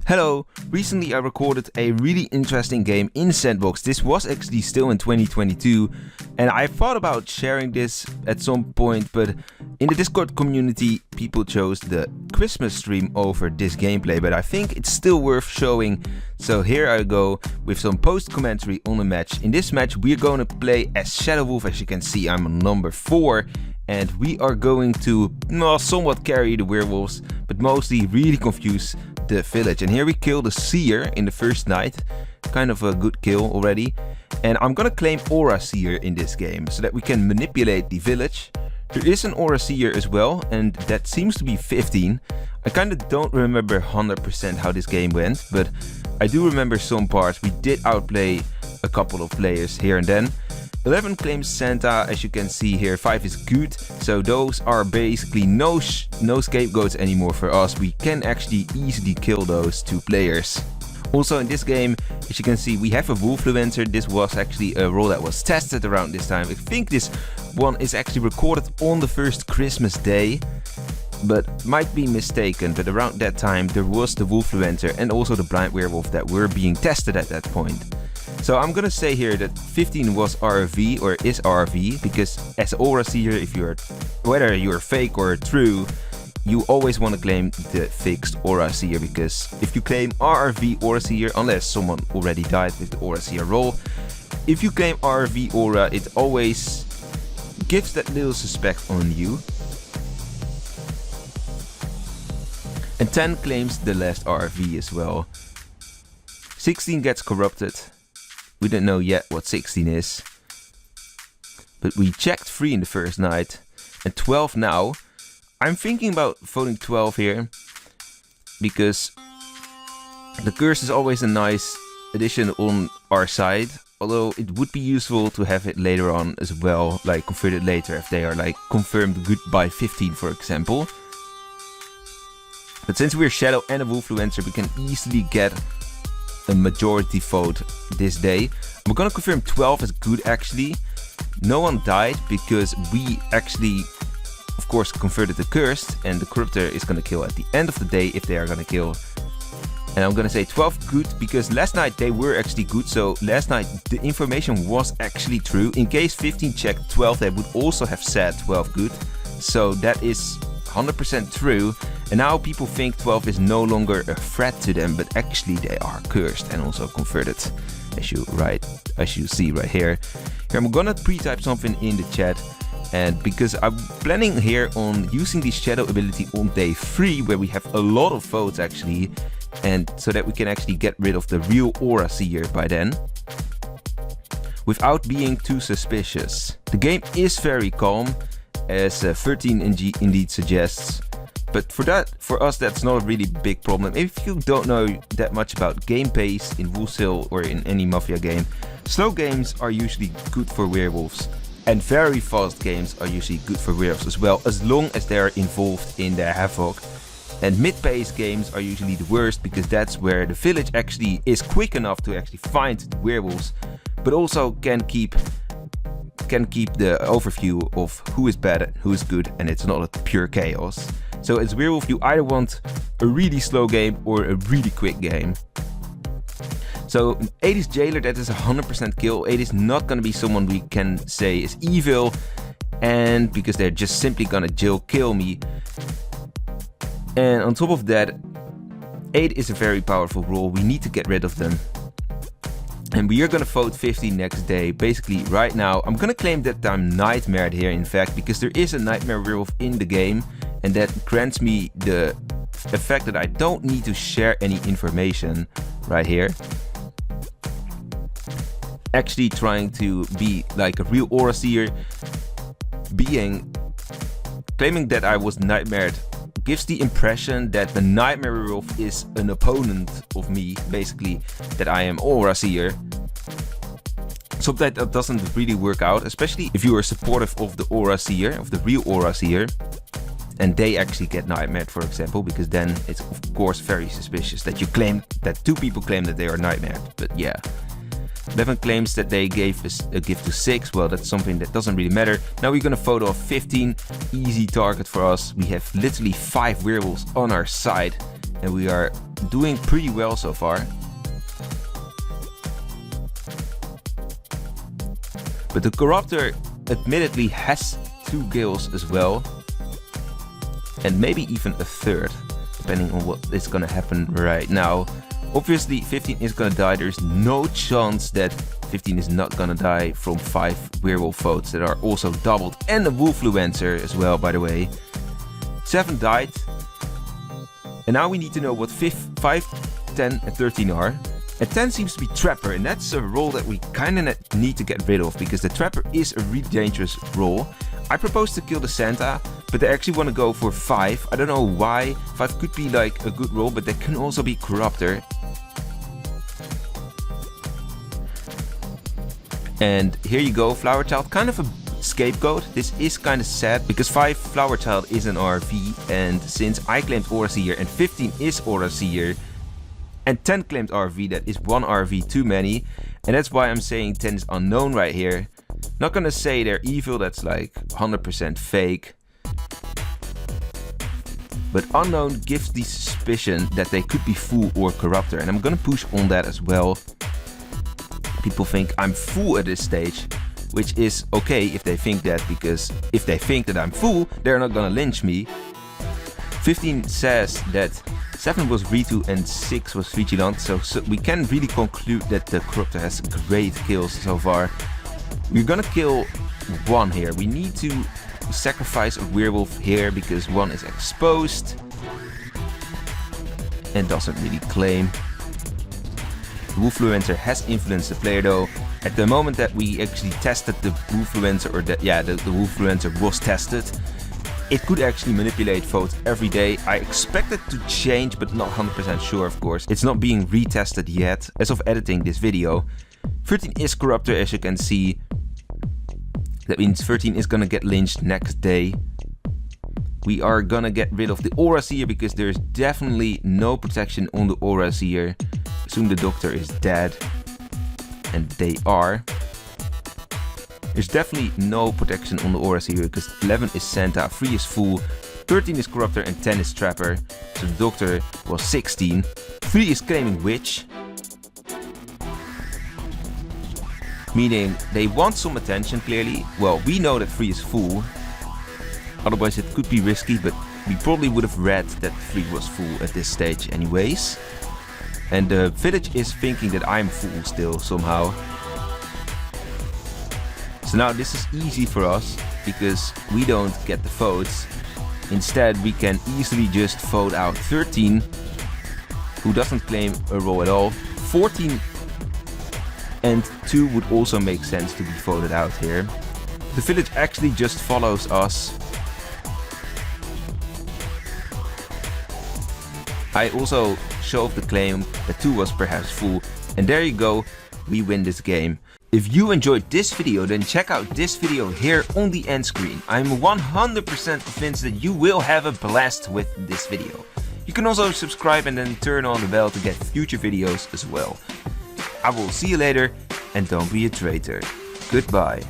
Hello, recently I recorded a really interesting game in Sandbox. This was actually still in 2022 and I thought about sharing this at some point, but in the Discord community people chose the Christmas stream over this gameplay, but I think it's still worth showing. So here I go with some post commentary on the match. In this match we're going to play as Shadow Wolf. As you can see, I'm on number 4. And we are going to somewhat carry the werewolves, but mostly really confuse the village. And here we kill the seer in the first night. Kind of a good kill already. And I'm gonna claim aura seer in this game so that we can manipulate the village. There is an aura seer as well, and that seems to be 15. I kind of don't remember 100% how this game went, but I do remember some parts. We did outplay a couple of players here and then. 11 claims Santa, as you can see here. 5 is good, so those are basically no scapegoats anymore for us. We can actually easily kill those 2 players. Also in this game, as you can see, we have a Wolffluencer. This was actually a role that was tested around this time. I think this one is actually recorded on the first Christmas day, but might be mistaken. But around that time there was the Wolffluencer and also the blind werewolf that were being tested at that point. So I'm gonna say here that 15 was RV or is RV, because as aura seer, whether you're fake or true, you always want to claim the fixed aura seer, because if you claim RV aura seer, unless someone already died with the aura seer role, if you claim RV aura, it always gives that little suspect on you. And 10 claims the last RV as well. 16 gets corrupted. We don't know yet what 16 is. But we checked 3 in the first night. And 12 now. I'm thinking about voting 12 here. Because the curse is always a nice addition on our side. Although it would be useful to have it later on as well. Like converted later if they are like confirmed good by 15 for example. But since we're Shadow and a Wolffluencer, we can easily get a majority vote this day. I'm gonna confirm 12 as good actually. No one died because we actually, of course, converted the cursed, and the corruptor is gonna kill at the end of the day if they are gonna kill. And I'm gonna say 12 good because last night they were actually good, so last night the information was actually true. In case 15 checked 12, they would also have said 12 good. So that is 100% true. And now people think 12 is no longer a threat to them, but actually they are cursed and also converted, as you see right here. Here I'm gonna pre-type something in the chat, and because I'm planning here on using the shadow ability on day 3, where we have a lot of votes actually, and so that we can actually get rid of the real aura seer by then, without being too suspicious. The game is very calm, as 13 indeed suggests. But for us, that's not a really big problem. If you don't know that much about game pace in Wolvesville or in any Mafia game, slow games are usually good for werewolves. And very fast games are usually good for werewolves as well, as long as they are involved in their havoc. And mid-paced games are usually the worst, because that's where the village actually is quick enough to actually find the werewolves, but also can keep the overview of who is bad and who is good, and it's not a pure chaos. So as werewolf, you either want a really slow game or a really quick game. So 8 is jailer, that is a 100% kill. 8 is not gonna be someone we can say is evil, and because they're just simply gonna jail kill me. And on top of that, 8 is a very powerful role. We need to get rid of them. And we are gonna vote 15 next day. Basically right now, I'm gonna claim that I'm nightmared here in fact, because there is a nightmare werewolf in the game, and that grants me the effect that I don't need to share any information right here. Actually trying to be like a real aura seer, claiming that I was nightmared gives the impression that the nightmare werewolf is an opponent of me, basically, that I am aura seer. Sometimes that doesn't really work out, especially if you are supportive of the aura seer, of the real aura seer, and they actually get nightmared, for example, because then it's of course very suspicious that you claim that 2 people claim that they are nightmared. But yeah, 11 claims that they gave us a gift to 6. Well, that's something that doesn't really matter. Now we're gonna photo off 15. Easy target for us. We have literally 5 werewolves on our side. And we are doing pretty well so far. But the Corruptor admittedly has 2 kills as well. And maybe even a third, depending on what is gonna happen right now. Obviously 15 is gonna die. There's no chance that 15 is not gonna die from 5 werewolf votes that are also doubled. And a Wolffluencer as well, by the way. 7 died. And now we need to know what 5, 10 and 13 are. And 10 seems to be Trapper, and that's a role that we kinda need to get rid of, because the Trapper is a really dangerous role. I propose to kill the Santa, but they actually want to go for 5. I don't know why. 5 could be like a good role, but they can also be Corruptor. And here you go, Flower Child, kind of a scapegoat. This is kind of sad, because 5 Flower Child is an RV, and since I claimed Aura Seer and 15 is Aura Seer, and 10 claimed RV, that is 1 RV too many, and that's why I'm saying 10 is unknown right here. Not gonna say they're evil, that's like 100% fake. But unknown gives the suspicion that they could be Fool or Corruptor, and I'm gonna push on that as well. People think I'm Fool at this stage, which is okay if they think that, because if they think that I'm Fool, they're not gonna lynch me. 15 says that 7 was Ritu and 6 was Vigilant, so we can really conclude that the Corruptor has great kills so far. We're gonna kill 1 here. We need to sacrifice a werewolf here because 1 is exposed and doesn't really claim. The Wolffluencer has influenced the player though. At the moment that we actually tested the Wolffluencer, or that, yeah, the Wolffluencer was tested, it could actually manipulate votes every day. I expect it to change, but not 100% sure, of course. It's not being retested yet as of editing this video. 13 is Corruptor, as you can see. That means 13 is gonna get lynched next day. We are gonna get rid of the Aura Seer because there's definitely no protection on the Aura Seer. Soon the Doctor is dead. And they are. There's definitely no protection on the Aura Seer because 11 is Santa, 3 is Fool, 13 is Corruptor and 10 is Trapper. So the Doctor was 16. 3 is claiming Witch. Meaning they want some attention clearly. Well, we know that 3 is Fool. Otherwise it could be risky, but we probably would have read that 3 was Fool at this stage anyways. And the village is thinking that I'm Fool still somehow. So now this is easy for us because we don't get the votes. Instead we can easily just vote out 13, who doesn't claim a role at all. 14 and 2 would also make sense to be voted out here. The village actually just follows us. I also shoved the claim that 2 was perhaps Fool, and there you go, we win this game. If you enjoyed this video, then check out this video here on the end screen. I'm 100% convinced that you will have a blast with this video. You can also subscribe and then turn on the bell to get future videos as well. I will see you later, and don't be a traitor. Goodbye.